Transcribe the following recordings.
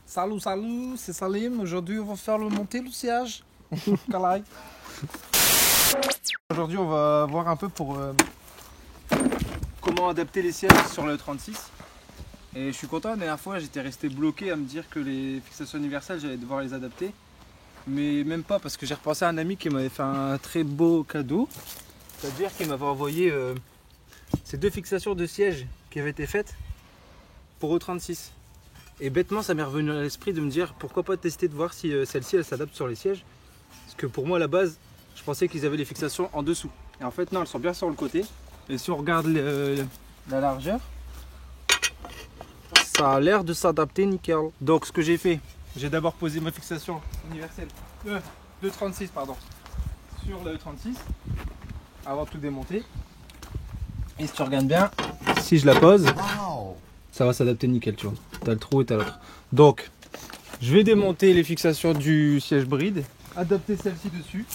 Salut, salut, c'est Salim. Aujourd'hui, on va faire monter le siège. Aujourd'hui, on va voir un peu pour comment adapter les sièges sur le 36. Et je suis content, la dernière fois, j'étais resté bloqué à me dire que les fixations universelles, j'allais devoir les adapter. Mais même pas, parce que j'ai repensé à un ami qui m'avait fait un très beau cadeau. C'est-à-dire qu'il m'avait envoyé ces deux fixations de sièges qui avaient été faites pour E36. Et bêtement, ça m'est revenu à l'esprit de me dire pourquoi pas tester de voir si celle-ci elle s'adapte sur les sièges. Parce que pour moi, à la base, je pensais qu'ils avaient les fixations en dessous. Et en fait, non, elles sont bien sur le côté. Et si on regarde la largeur, ça a l'air de s'adapter nickel. Donc, ce que j'ai fait, j'ai d'abord posé ma fixation universelle de 36 pardon, sur le E36 avant de tout démonter. Et si tu regardes bien, si je la pose, ça va s'adapter nickel, tu vois. T'as le trou et t'as l'autre. Donc, je vais démonter les fixations du siège bride, adapter celle-ci dessus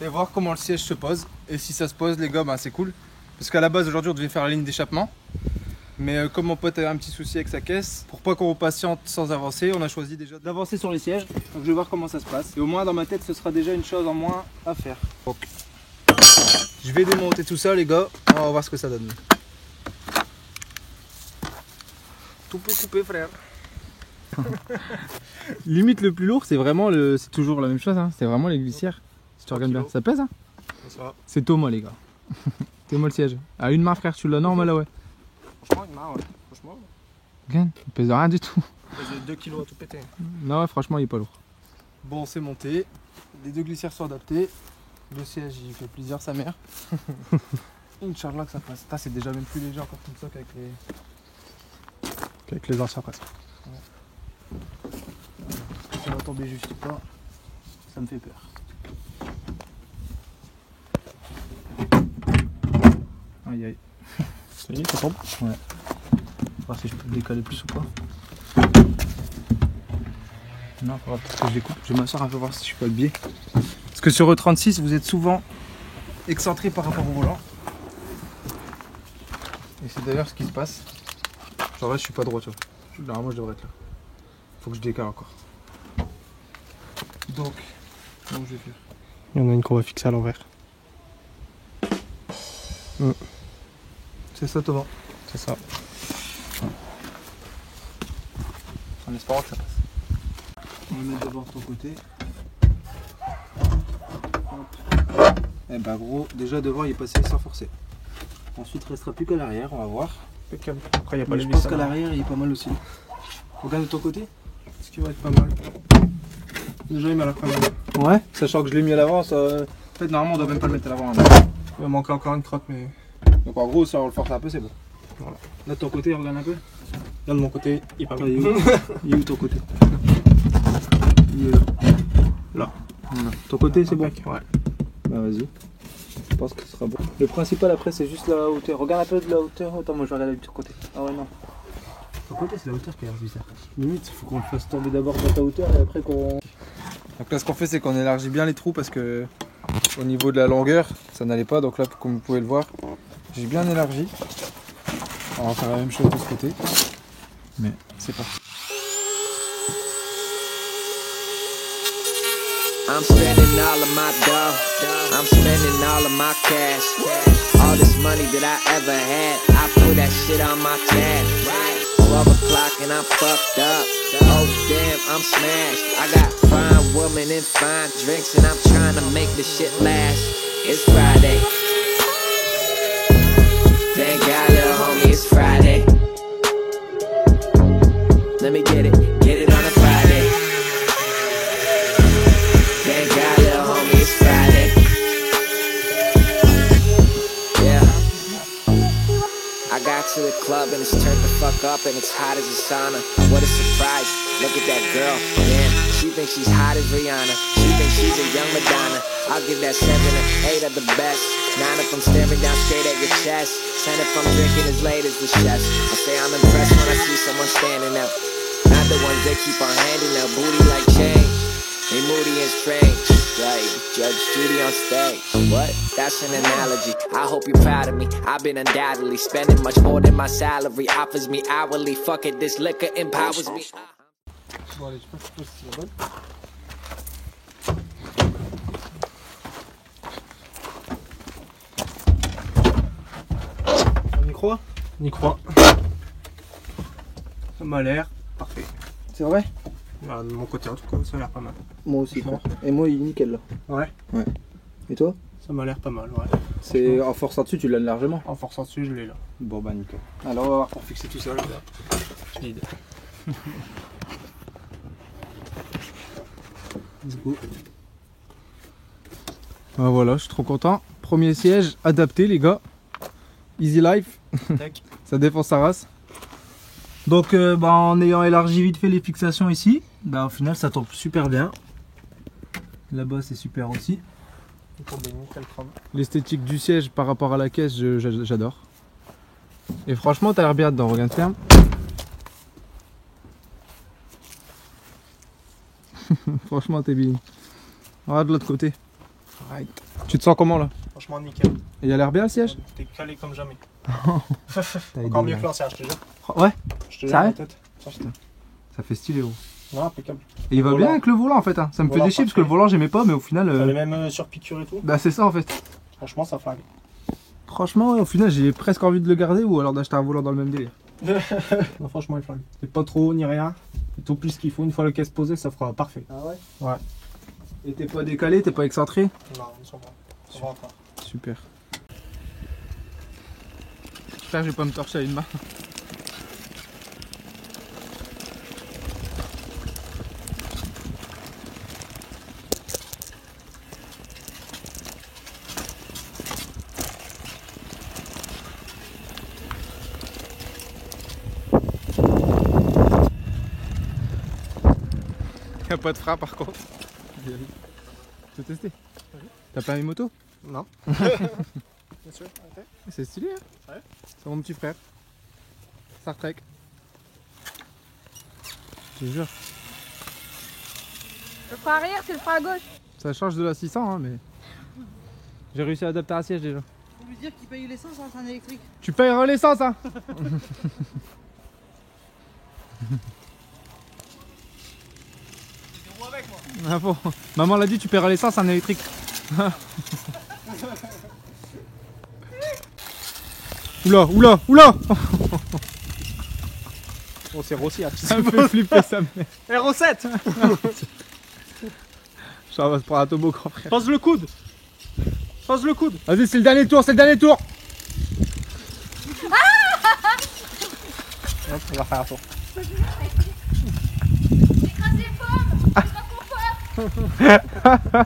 et voir comment le siège se pose. Et si ça se pose, les gars, bah, c'est cool. Parce qu'à la base, aujourd'hui, on devait faire la ligne d'échappement. Mais comme mon pote avait un petit souci avec sa caisse, pour pas qu'on repatiente sans avancer, on a choisi déjà d'avancer sur les sièges. Donc je vais voir comment ça se passe. Et au moins dans ma tête, ce sera déjà une chose en moins à faire. Donc, je vais démonter tout ça, les gars. On va voir ce que ça donne. Tout peut couper, frère. Limite le plus lourd, c'est vraiment c'est toujours la même chose. Hein. C'est vraiment les glissières. Si tu regardes bien, ça pèse. Hein. C'est Thomas, les gars. Thomas le siège. À une main, frère, tu l'as normal là, ouais. Franchement, une main, ouais. Franchement. Regarde, il pèse rien du tout. Il pèse 2 kg à tout péter. Non, ouais, franchement, il est pas lourd. Bon, c'est monté. Les deux glissières sont adaptées. Le siège, il fait plaisir, sa mère. Inch'Allah que ça passe. C'est déjà même plus léger encore comme ça qu'avec les anciens presque. Ouais. Est-ce que ça va tomber juste ou pas? Ça me fait peur. Aïe aïe. Ça y est, ça tombe. Ouais. Voir si je peux le décaler plus ou pas. Non, il faudra peut-être que je découpe. Je vais m'asseoir un peu voir si je peux le biais. Parce que sur E36, vous êtes souvent excentré par rapport au volant. Et c'est d'ailleurs ce qui se passe. Genre là, je suis pas droit, tu vois. Normalement, je devrais être là. Faut que je décale encore. Donc, comment je vais faire? Il y en a une qu'on va fixer à l'envers. C'est ça, Thomas. C'est ça. En espérant que ça passe. On va le mettre d'abord de ton côté. Hop. Et bah gros, déjà devant il est passé sans forcer. Ensuite il restera plus qu'à l'arrière, on va voir. Impeccable. Après il n'y a pas Mais les je pense vis, qu'à hein. l'arrière il est pas mal aussi. Regarde de ton côté. Ce qui va être pas mal. Déjà il m'a l'air pas mal. Ouais. Sachant que je l'ai mis à l'avant, ça... En fait normalement on doit même pas le mettre à l'avant. Il va manquer encore une crotte, mais. Donc en gros si on le force un peu c'est bon. Voilà. Là de ton côté regarde un peu. Là de mon côté, il est pas mal. Il est où? Il est où ton côté? Il est là. Là. Voilà. Ton côté c'est bon? Ouais. Bah vas-y. Je pense que ce sera bon. Le principal après c'est juste la hauteur. Regarde un peu de la hauteur. Attends, moi je vais regarder de ton côté. Ah ouais non. Ton côté c'est la hauteur qui a l'air bizarre. Limite il faut qu'on le fasse tomber d'abord sur ta hauteur et après qu'on... Donc là ce qu'on fait c'est qu'on élargit bien les trous parce que au niveau de la longueur ça n'allait pas. Donc là comme vous pouvez le voir j'ai bien élargi. On va faire la même chose de ce côté. Mais c'est parti. I'm spending all of my dough, I'm spending all of my cash. All this money that I ever had, I put that shit on my tab. 12 o'clock and I'm fucked up. Oh damn, I'm smashed. I got fine women and fine drinks and I'm trying to make this shit last. It's Friday. Thank God, little homie, it's Friday. Let me get it on a Friday. Thank God, little homie, it's Friday. Yeah. I got to the club and it's turned the fuck up and it's hot as a sauna. What a surprise, look at that girl, damn, she thinks she's hot as Rihanna. She thinks she's a young Madonna. I'll give that 7 or 8 of the best. 9 if I'm staring down straight at your chest. 10 if I'm drinking as late as the chefs. I say I'm impressed when I see someone standing out. Not the ones that keep on handing out booty like change. They moody and strange, like Judge Judy on stage. What? That's an analogy. I hope you're proud of me. I've been undoubtedly spending much more than my salary offers me hourly. Fuck it, this liquor empowers me. Bon, allez, je sais pas si c'est la bonne. On y croit? On y croit. Ça m'a l'air parfait. C'est vrai? Bah, de mon côté, en tout cas, ça a l'air pas mal. Moi aussi. Franchement. Et moi, il est nickel là. Ouais, Et toi? ça m'a l'air pas mal, ouais. C'est en forçant dessus, tu l'as largement. En forçant dessus, je l'ai là. Bon bah nickel. Alors on va voir pour fixer tout ça. J'ai l'idée. Let's go. Ah, voilà, je suis trop content. Premier siège adapté les gars. Easy life. Tac. Ça défend sa race. Donc en ayant élargi vite fait les fixations ici, au final ça tombe super bien. Là-bas c'est super aussi. L'esthétique du siège par rapport à la caisse, j'adore. Et franchement, t'as l'air bien dedans, regarde ferme. Franchement, t'es bien. Regarde de l'autre côté. Right. Tu te sens comment là? Franchement, nickel. Et il a l'air bien le siège? T'es calé comme jamais. T'as Encore aidé, mieux là. que l'ancien, je te jure. Ouais, Je te jure, Sérieux la tête. ça fait stylé. Gros. Non, impeccable. Et il va Volant. bien avec le volant en fait. Hein. Ça me fait Volant déchirer parce que le parfait. volant j'aimais pas, mais au final. T'as les mêmes sur piqûre et tout. Bah c'est ça en fait. Franchement, ça flingue. Franchement, ouais, au final j'ai presque envie de le garder ou alors d'acheter un volant dans le même délire. Non, franchement, il flingue. C'est pas trop haut ni rien. C'est tout plus ce qu'il faut. Une fois la caisse posée, ça fera parfait. Ah ouais? Ouais. Et t'es pas décalé, t'es pas excentré? Non, ils sont bons. Ils sont bons encore. Super. J'espère que je vais pas me torcher à une main. Y'a pas de frein par contre. Tu veux tester? T'as pas mis moto? Non. Bien sûr, ok. C'est stylé hein? Ouais. C'est mon petit frère. Star Trek. Je te jure. Le frein arrière, c'est le frein à gauche. Ça change de la 600 hein, mais... J'ai réussi à adapter un siège déjà. Faut lui dire qu'il paye l'essence en train électrique. Tu payeras l'essence hein. Ah bon. Maman l'a dit, tu paieras l'essence en électrique. Oula, oula, oula. Oh, c'est Rossi. Ça me fait flipper ça me met. R7. Ça va se prendre un toboggan frère. Pose le coude. Pose le coude. Vas-y, c'est le dernier tour, c'est le dernier tour. Hop, on va faire un tour. Écrase les pommes. C'est pas confort.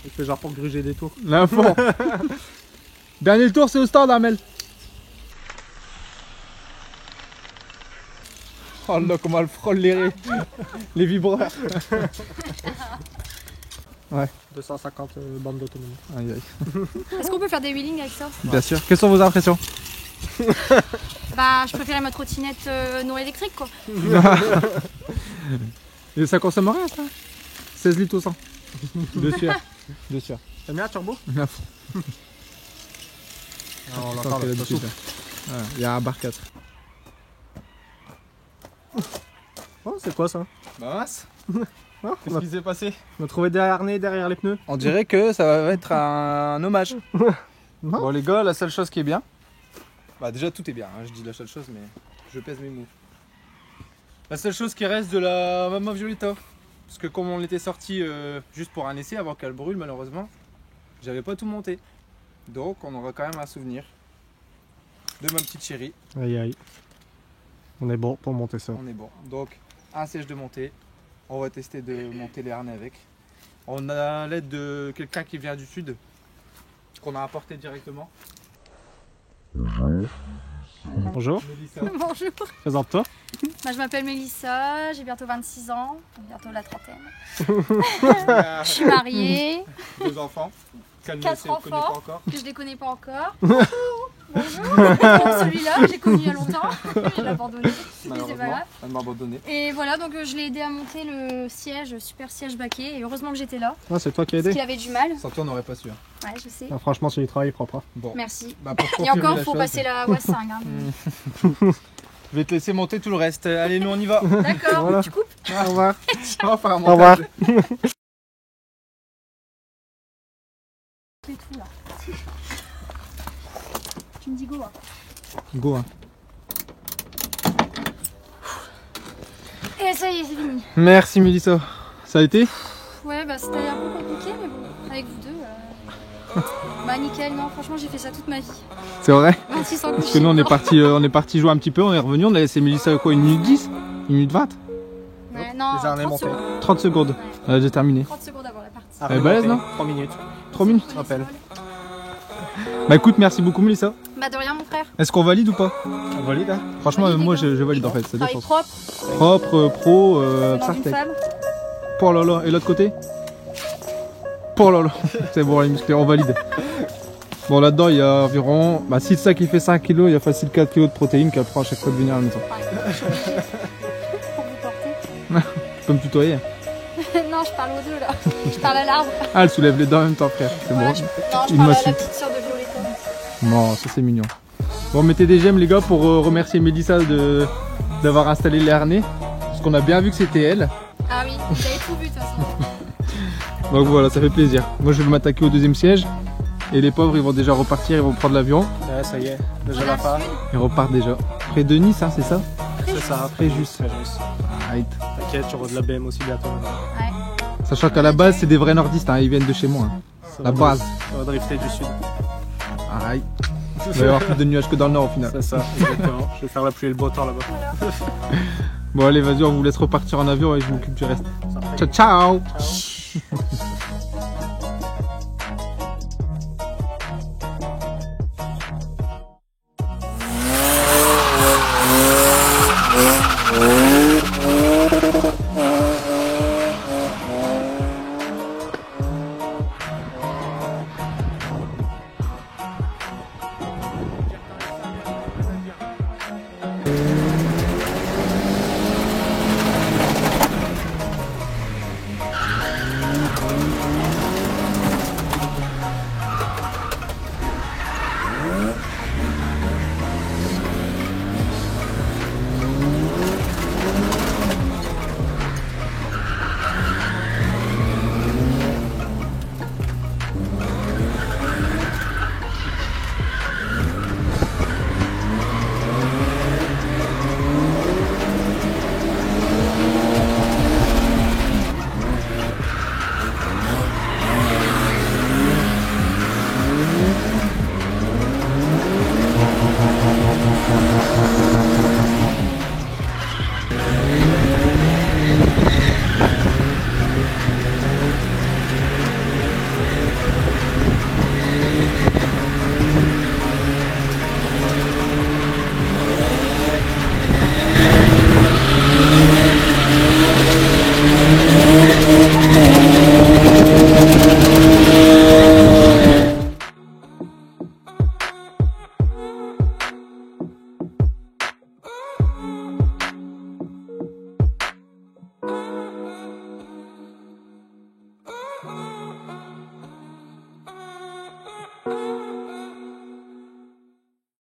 Il fait genre pour gruger des tours. L'info. Dernier tour, c'est au stand, Amel. Oh là, comment elle frôle les vibreurs. Ouais. 250 bandes d'autonomie. Aïe, aïe. Est-ce qu'on peut faire des wheelings avec ça? Bien sûr. Quelles sont vos impressions? Bah, je préférais ma trottinette non électrique quoi. Et ça consomme rien, ça. 16 litres au 100. De sueur. De sueur. T'aimes bien turbo? L'info. On Ça, l'entend c'est là, l'habitude. Voilà, il y a un bar 4. Oh, c'est quoi ça? Bah mince. Qu'est-ce qui s'est passé? On a trouvé des harnais derrière les pneus. On dirait que ça va être un hommage. Non. Bon les gars, la seule chose qui est bien, bah déjà tout est bien, hein, je dis la seule chose mais je pèse mes mots. La seule chose qui reste de la Mama Violetta, parce que comme on était sorti juste pour un essai avant qu'elle brûle malheureusement, j'avais pas tout monté. Donc on aura quand même un souvenir de ma petite chérie, Aïe aïe. On est bon pour monter ça. on est bon. Donc un siège de montée, on va tester de monter les harnais avec. On a l'aide de quelqu'un qui vient du sud, qu'on a apporté directement. Bonjour. Mélissa. Bonjour. Présente-toi. Bah, je m'appelle Mélissa, j'ai bientôt 26 ans, bientôt la trentaine. Je suis mariée, 2 enfants. Qu'elle ne 4 sait- connaît pas enfants. encore. que je les connais pas encore. Bonjour. Bon, celui-là, que j'ai connu il y a longtemps, je l'ai abandonné. Mais c'est pas Malheureusement, grave. elle m'a abandonné. Et voilà, donc je l'ai aidé à monter le siège, super siège baquet, et heureusement que j'étais là, Ah, c'est toi qui as parce aidé. qu'il avait du mal. Sans toi, on n'aurait pas su. Hein. Ouais, je sais. Ah, franchement, c'est du travail propre. Hein. Bon, Merci. bah, pour Et confirmer encore, la faut chose, passer la Wassing. Hein. Je vais te laisser monter tout le reste. Allez, nous on y va. D'accord, Voilà. tu coupes. Au revoir. On va faire un Au revoir. montage. Tu fais tout là. Tu me dis go. Hein. Go. Hein. Et ça y est, c'est fini. Merci Mélissa. Ça a été? Ouais, bah c'était un peu compliqué, mais bon, avec vous deux. Bah nickel, non, franchement, j'ai fait ça toute ma vie. C'est vrai? 26 ans. Parce que nous on est parti jouer un petit peu, on est revenu, on a laissé Mélissa quoi, 1 minute 10? 1 minute 20? Ouais, non, Les harnais 30 montés. secondes. 30 secondes. Elle a déjà terminé. 30 secondes avant la partie. Ah, Elle est balèze, non? 3 minutes. 3 minutes. Rappel. Bah écoute, merci beaucoup Mélissa. Bah de rien, mon frère. Est-ce qu'on valide ou pas? On valide, hein? Franchement, Valide, moi les gars. je valide en fait. Ça Travail dépend. propre, Propre, pro, venant d'une Sartec. femme. Oh là là, et l'autre côté? Oh là là, c'est bon, les musclés, on valide. Bon, là-dedans, il y a environ. Bah, si le sac il fait 5 kg, il y a facile 4 kg de protéines qu'elle prend à chaque fois de venir à la maison. Pour vous porter. Tu peux me tutoyer? Non, je parle aux deux là. Je parle à l'arbre. Ah, elle soulève les dents en même temps, frère. C'est Ouais, bon. non, je Il parle m'a à la su. petite sœur de Violetta. Non, ça c'est mignon. Bon, mettez des j'aime, les gars, pour remercier Mélissa d'avoir installé les harnais. Parce qu'on a bien vu que c'était elle. Ah oui, vous avez tout vu de toute façon. Donc voilà, ça fait plaisir. Moi, je vais m'attaquer au deuxième siège. Et les pauvres, ils vont déjà repartir, ils vont prendre l'avion. Ouais, ça y est. Déjà On la a part. sud. Ils repartent déjà. Près de Nice, hein, c'est ça? C'est ça. Très juste. Très juste. Right. T'inquiète, tu auras de la BM aussi bientôt. Ouais. Sachant qu'à la base, c'est des vrais nordistes, hein, ils viennent de chez moi. Hein. Ça La va- base. Ça va drifter du sud. Aïe. Il va y avoir plus de nuages que dans le nord au final. C'est ça, exactement. Je vais faire la pluie et le beau temps là-bas. Bon allez, vas-y, on vous laisse repartir en avion et je m'occupe du reste. Ciao ciao.